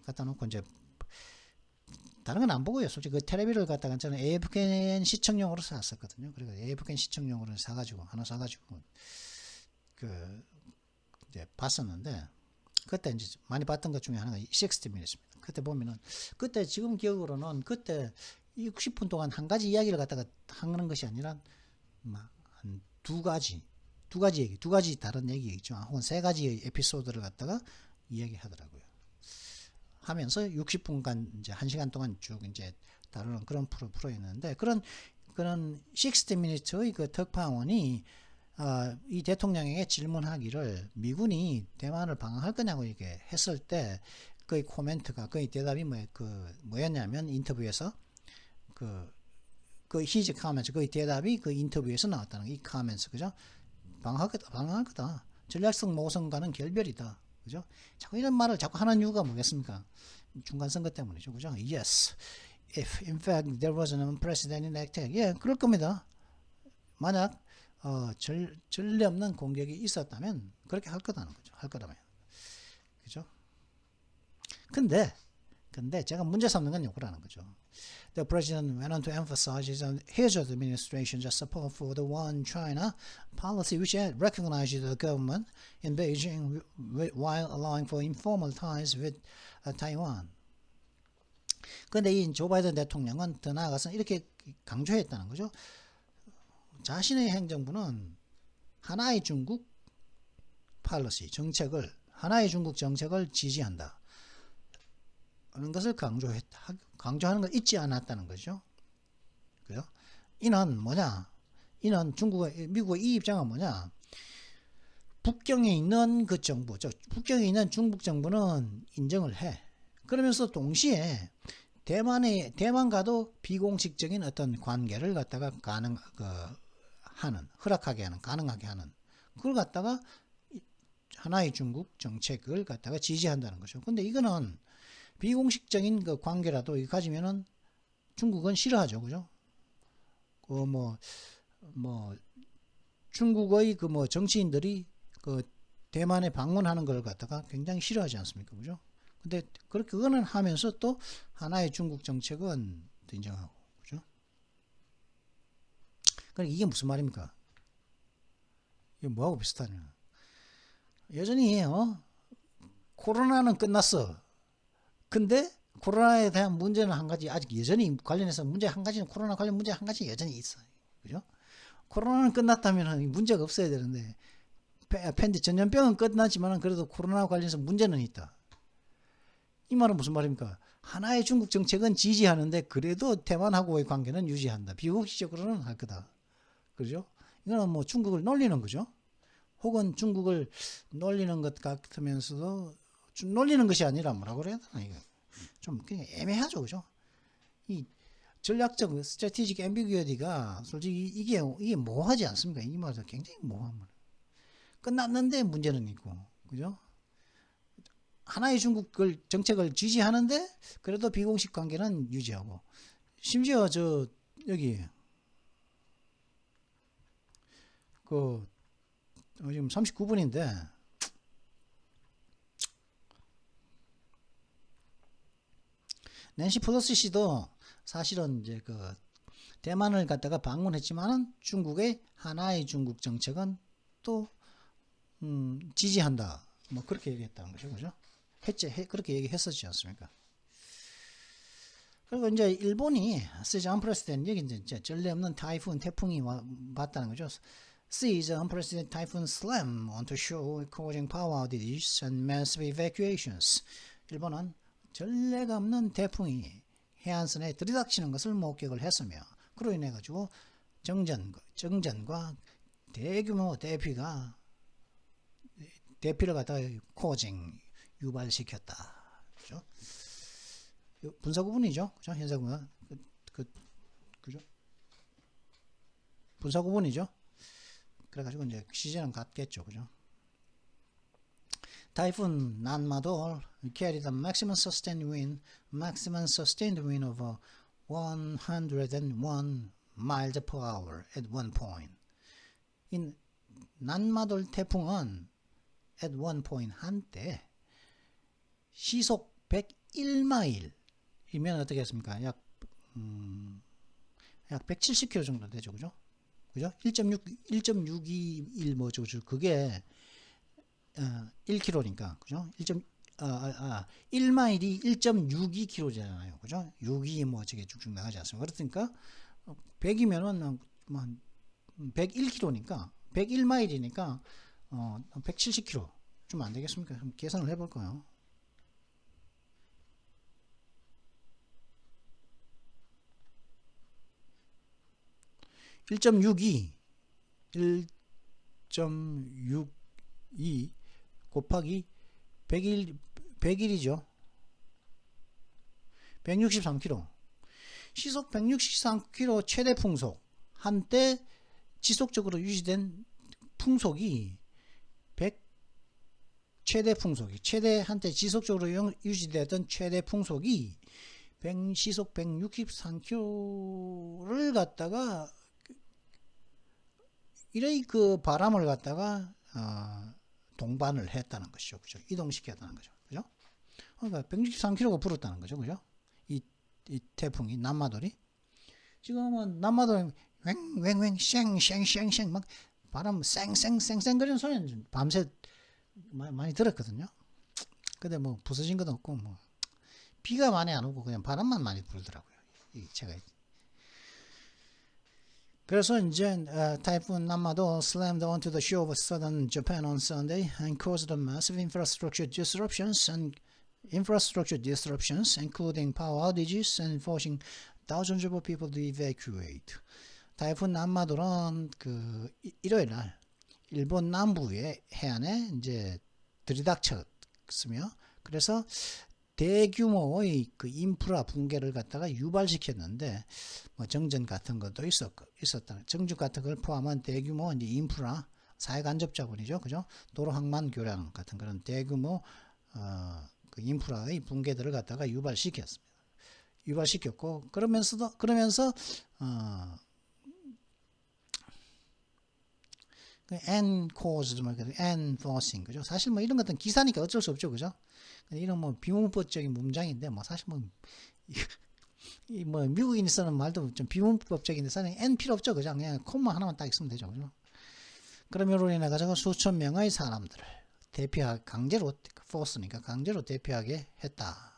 갖다 놓고 이제 다른 건 안 보고요. 솔직히 그 텔레비를 갖다가 저는 AFKN 시청용으로 샀었거든요. 그리고 AFKN 시청용으로 하나 사가지고 그 이제 봤었는데 그때 이제 많이 봤던 것 중에 하나가 60 Minutes입니다. 그때 보면은 그때 지금 기억으로는 그때 60분 동안 한 가지 이야기를 갖다가 하는 것이 아니라 막 한 두 가지 얘기, 두 가지 다른 얘기겠죠. 혹은 세 가지의 에피소드를 갖다가 이야기하더라고요. 하면서 60분간 이제 1시간 동안 쭉 이제 다루는 그런 프로였는데 그런 60 Minutes의 그 특파원이 이 대통령에게 질문하기를 미군이 대만을 방어할 거냐고 이렇게 했을 때 그의 코멘트가 그의 대답이 뭐였냐면 인터뷰에서 그 his comments 그의 대답이 그 인터뷰에서 나왔다는 이 comments 그죠? 방어할 거다. 전략성 모성과는 결별이다. 그죠? 자꾸 이런 말을 자꾸 하는 이유가 뭐겠습니까? 중간 선거 때문이죠. 그죠? Yes. If in fact there was an unprecedented attack. 예, 그럴 겁니다. 만약 전례 없는 공격이 있었다면 그렇게 할 거다는 거죠. 할 거라면. 그죠? 근데 제가 문제 삼는 건 요거라는 거죠. The president went on to emphasize his administration's support for the One China policy, which had recognized the government in Beijing while allowing for informal ties with Taiwan. 그런데 이 조 바이든 대통령은 더 나아가서 이렇게 강조했다는 거죠. 자신의 행정부는 하나의 중국 하나의 중국 정책을 지지한다. 하는 것을 강조하는 걸 잊지 않았다는 거죠. 그죠? 이는 뭐냐? 미국의 이 입장은 뭐냐? 북경에 있는 그 정부, 북경에 있는 중국 정부는 인정을 해. 그러면서 동시에 대만과도 비공식적인 어떤 관계를 갖다가 가능하게 하는 그걸 갖다가 하나의 중국 정책을 갖다가 지지한다는 거죠. 근데 이거는 비공식적인 그 관계라도 가지면은 중국은 싫어하죠. 그죠? 중국의 정치인들이 그 대만에 방문하는 걸 갖다가 굉장히 싫어하지 않습니까? 그죠? 근데 그거는 하면서 또 하나의 중국 정책은 인정하고. 그죠? 그러니까 이게 무슨 말입니까? 이게 뭐하고 비슷하냐? 여전히 코로나는 끝났어. 근데 코로나에 대한 문제는 한 가지 아직 여전히 관련해서 문제 한 가지는 코로나 관련 문제 한 가지 여전히 있어요. 그죠? 코로나는 끝났다면 문제가 없어야 되는데 전염병은 끝났지만 그래도 코로나 관련해서 문제는 있다. 이 말은 무슨 말입니까? 하나의 중국 정책은 지지하는데 그래도 대만하고의 관계는 유지한다. 비공식적으로는 할 거다. 그죠? 이거는 중국을 놀리는 거죠. 혹은 중국을 놀리는 것 같으면서도 놀리는 것이 아니라 뭐라고 그래야 되나 이거 좀 그냥 애매하죠, 그죠? 이 전략적 스트래티직 앰비규어티가 솔직히 이게 모호하지 않습니까? 이 말도 굉장히 모호한 말. 끝났는데 문제는 있고, 그죠? 하나의 중국 정책을 지지하는데 그래도 비공식 관계는 유지하고, 심지어 여기 지금 39분인데. 낸시 펠로시 씨도 사실은 이제 대만을 갖다가 방문했지만은 중국의 하나의 중국 정책은 또 지지한다. 그렇게 얘기했다는 거죠, 그죠? 그렇게 얘기했었지 않습니까? 그리고 이제 일본이 Sees unprecedented 여기 이제 전례 없는 태풍이 왔다는 거죠. Sees unprecedented typhoon slam onto shore, causing power outages and massive evacuations. 일본은 전례가 없는 태풍이 해안선에 들이닥치는 것을 목격을 했으며 그로 인해 가지고 정전과 대규모 대피를 갖다가 코징 유발시켰다. 그죠? 분사 구분이죠. 그죠? 현사 구분. 그죠? 분사 구분이죠. 그래가지고 이제 시제는 같겠죠. 그죠? Typhoon Nanmadol carried a maximum sustained wind of 101 miles per hour at one point. 이 난마돌 태풍은 at one point 한때 시속 101마일이면 어떻게 했습니까? 약 170km 정도 되죠. 그죠? 그죠? 1.621 뭐죠? 그게 1km니까. 그죠? 1마일이 1.62km잖아요. 그죠? 6이 뭐 저게 쭉쭉 나가지 않습니까? 그렇으니까 100이면은 뭐 101km니까 101마일이니까 170km 좀 안 되겠습니까? 한번 계산을 해 볼까요? (1.62) 곱하기 100일이죠. 163km. 시속 163km 최대 풍속. 한때 지속적으로 유지된 풍속이 한때 지속적으로 유지되던 최대 풍속이 시속 163km를 갖다가 이래 그 바람을 갖다가 동반을 했다는 것이죠. 그죠? 이동시켰다는 거죠. 그죠? 그러니까 163km가 불었다는 거죠. 그죠? 이 태풍이 남마돌이 지금은 남마돌이 왱왱왱 쉥쉥쉥쉥 막 바람 쌩쌩쌩쌩 거리는 소리는 밤새 많이 들었거든요. 근데 뭐 부서진 것도 없고 뭐 비가 많이 안 오고 그냥 바람만 많이 불더라고요. 제가 그래서 이제 Typhoon Nanmadol slammed onto the shore of southern Japan on Sunday and caused massive infrastructure disruptions, including power outages and forcing thousands of people to evacuate. 타이푼 난마돌은 그 일요일 날 일본 남부의 해안에 이제 들이닥쳤으며 그래서 대규모의 그 인프라 붕괴를 갖다가 유발시켰는데 뭐 정전 같은 것도 있었다. 정주 같은 걸 포함한 대규모 이제 인프라 사회간접자본이죠, 그죠? 도로 항만 교량 같은 그런 대규모 그 인프라의 붕괴들을 갖다가 유발시켰고 그러면서 caused and forcing 그죠? 사실 뭐 이런 것은 기사니까 어쩔 수 없죠, 그죠? 이런 뭐 비문법적인 문장인데 뭐 사실 뭐 미국인이 쓰는 말도 좀 비문법적인데 사실 n 필요 없죠, 그죠? 그냥 콤마 하나만 딱 있으면 되죠, 그죠? 그러므로 인해 가지고 수천 명의 사람들을 강제로 force니까 강제로 대피하게 했다.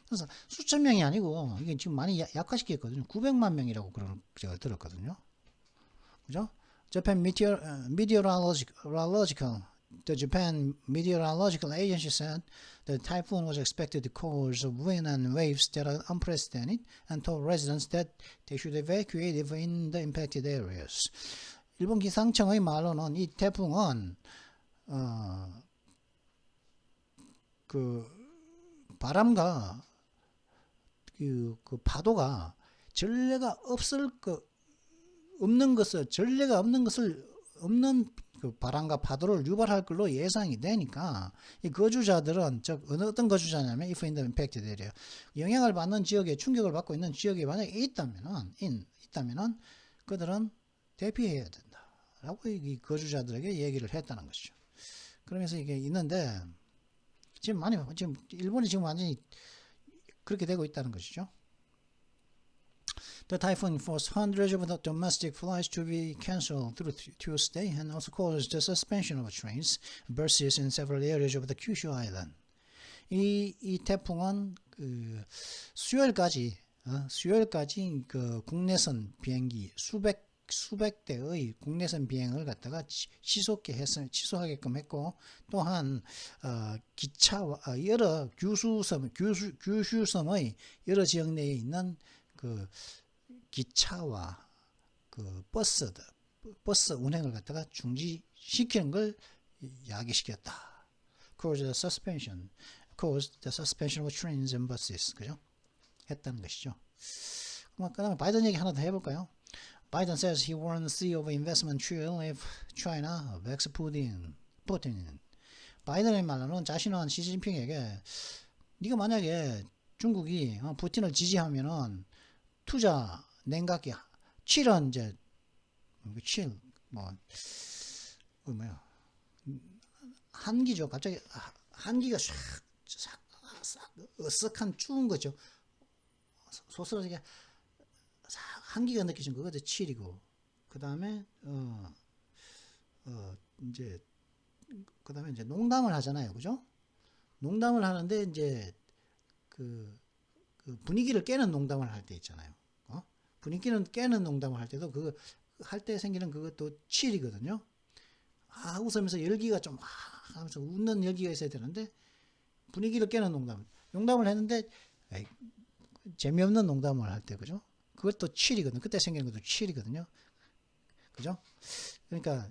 그래서 수천 명이 아니고 이게 지금 많이 약화시켰거든요. 900만 명이라고 그런 제가 들었거든요, 그죠? Japan The Japan Meteorological Agency said the typhoon was expected to cause wind and waves that are unprecedented and told residents that they should evacuate if in the impacted areas. 일본 기상청의 말로는 이 태풍은 그 바람과 그 파도가 전례가 없는 것을 그 바람과 파도를 유발할 걸로 예상이 되니까 이 거주자들은 어떤 거주자냐면 if in the impacted area 영향을 받는 지역에 충격을 받고 있는 지역에 만약에 있다면은 그들은 대피해야 된다라고 이 거주자들에게 얘기를 했다는 것이죠. 그러면서 이게 있는데 지금 일본이 지금 완전히 그렇게 되고 있다는 것이죠. The typhoon forced hundreds of domestic flights to be cancelled through Tuesday and also caused the suspension of trains, buses in several areas of the Kyushu Island. 이 태풍은 수요일까지 그 국내선 비행기 수백 수백 대의 국내선 비행을 갖다가 취소하게끔 했고, 또한 기차와 여러 규슈섬의 여러 지역 내에 있는 그 기차와 그 버스 운행을 갖다가 중지시키는 걸 야기시켰다. Caused the suspension of trains and buses. 그죠? 했다는 것이죠. 그 다음에 바이든 얘기 하나 더 해볼까요? Biden says he warns sea of investment chill if China backs Putin. 바이든의 말로는 자신은 시진핑에게 네가 만약에 중국이 푸틴을 지지하면은 투자 냉각이 7은 이제 7 뭐야 한기죠. 갑자기 한기가 싹 으쓱한 추운 거죠. 소스러지게 한기가 느껴진 거거든. 7이고 그 다음에 이제 그 다음에 이제 농담을 하잖아요, 그죠? 농담을 하는데 이제 그 분위기를 깨는 농담을 할 때 있잖아요. 분위기는 깨는 농담을 할 때도 그 할 때 생기는 그것도 7이거든요. 웃으면서 열기가 좀 하면서 웃는 열기가 있어야 되는데 분위기를 깨는 농담을 했는데 재미없는 농담을 할 때, 그죠? 그것도 7이거든요. 그때 생기는 것도 7이거든요. 그죠? 그러니까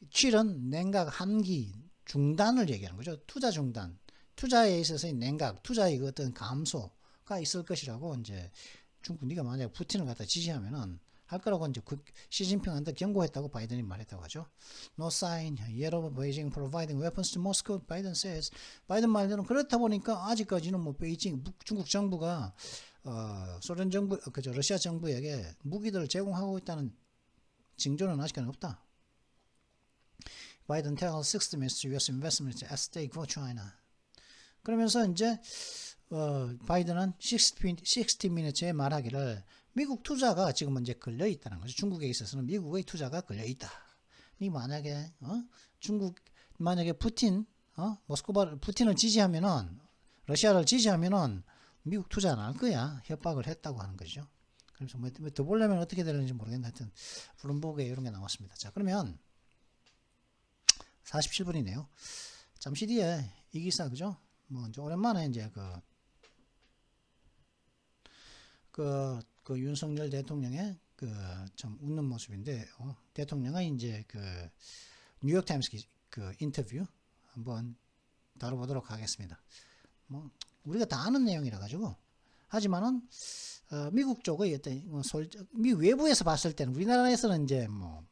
7은 냉각, 한기, 중단을 얘기하는 거죠. 투자 중단. 투자에 있어서의 냉각, 투자의 그 어떤 감소가 있을 것이라고 이제 중국 네가 만약 푸틴을 갖다 지지하면은 할 거라고 이제 시진핑한테 경고했다고 바이든이 말했다고 하죠. No sign yet of Beijing providing weapons to Moscow. Biden says. 바이든 말대로 그렇다 보니까 아직까지는 뭐 베이징 중국 정부가 소련 정부 러시아 정부에게 무기들을 제공하고 있다는 징조는 아직까지 없다. Biden tells 60 Minutes U.S. investments at stake for China. 그러면서 이제 바이든은 60 Minutes에 말하기를 미국 투자가 지금 이제 걸려 있다는 거죠. 중국에 있어서는 미국의 투자가 걸려 있다. 이 만약에 중국 만약에 푸틴을 지지하면은 러시아를 지지하면은 미국 투자 안 할 거야. 협박을 했다고 하는 거죠. 그래서 뭐 더 보려면 어떻게 되는지 모르겠는데 하여튼 블룸버그에 이런 게 나왔습니다. 자, 그러면 47분이네요. 잠시 뒤에 이 기사, 그죠? 뭐 이제 오랜만에 이제 그 윤석열 대통령의 그 참 웃는 모습인데 대통령의 이제 그 뉴욕 타임스 그 인터뷰 한번 다뤄보도록 하겠습니다. 뭐 우리가 다 아는 내용이라 가지고 하지만은 미국 쪽의 어떤 미 외부에서 봤을 때는 우리나라에서는 이제 뭐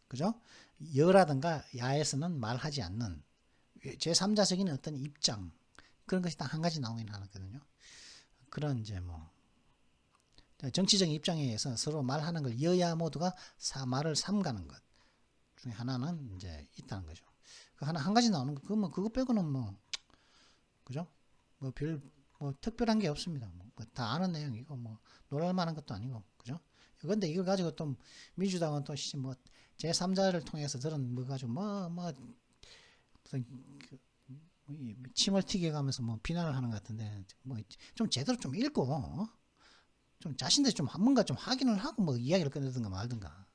그죠? 여라든가 야에서는 말하지 않는 제3자적인 어떤 입장 그런 것이 딱 한 가지 나오긴 하거든요. 그런 이제 뭐 정치적인 입장에 의해서 서로 말하는 걸 여야 모두가 말을 삼가는 것 중에 하나는 이제 있다는 거죠. 그 한 가지 나오는 거 그거 빼고는 뭐 그죠? 뭐 특별한 게 없습니다. 뭐 다 아는 내용이고 뭐 놀랄 만한 것도 아니고 그죠? 그런데 이걸 가지고 또 민주당은 또 뭐 제3자를 통해서 들은 뭐 가지고 무슨 침을 튀겨가면서 뭐 비난을 하는 것 같은데 뭐 좀 제대로 좀 읽고 좀 자신들이 좀 뭔가 좀 확인을 하고 뭐 이야기를 꺼내든가 말든가.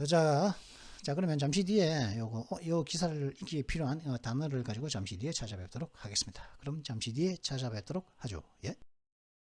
자 그러면 잠시 뒤에 요 기사를 읽기에 필요한 단어를 가지고 잠시 뒤에 찾아뵙도록 하겠습니다. 그럼 잠시 뒤에 찾아뵙도록 하죠. 예.